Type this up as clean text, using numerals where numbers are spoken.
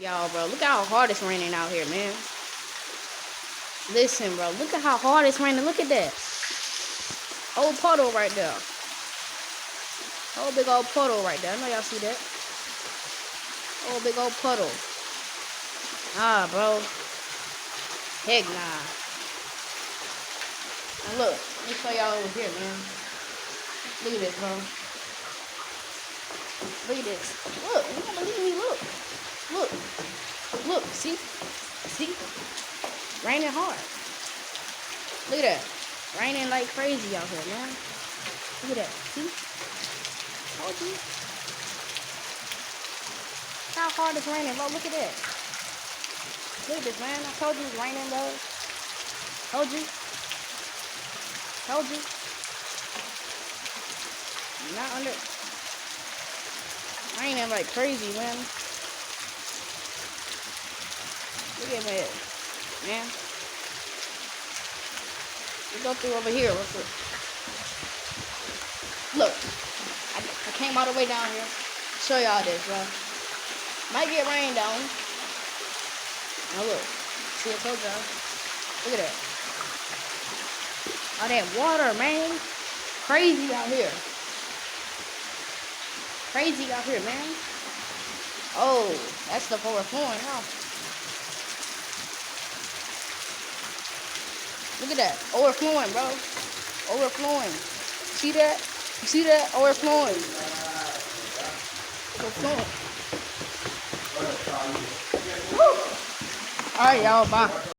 Y'all, bro, look how hard it's raining out here, man. Listen, bro, look at how hard it's raining. Look at that. Old puddle right there. Whole big old puddle right there. I know y'all see that. Whole big old puddle. Nah, bro. Heck nah. Now look, let me show y'all over here, man. Look at this, bro. Look at this. Look, you don't believe me? Look. Look. Look, see? See? Raining hard. Look at that. Raining like crazy out here, man. Look at that. See? Told you. How hard it's raining, bro. Look at that. Look at this, man. I told you it's raining, bro. Told you. Told you. Not under. Raining like crazy, man. Look at me, man. Let's go through over here real quick. Look, I came all the way down here. Show y'all this, bro. Might get rained on. Now look, see, I told y'all. Look at that. All that water, man. Crazy out here. Crazy out here, man. Oh, that's the overflowing, huh? Look at that. Overflowing, bro. Overflowing. See that? You see that? Overflowing. Overflowing. Woo. All right, y'all. Bye.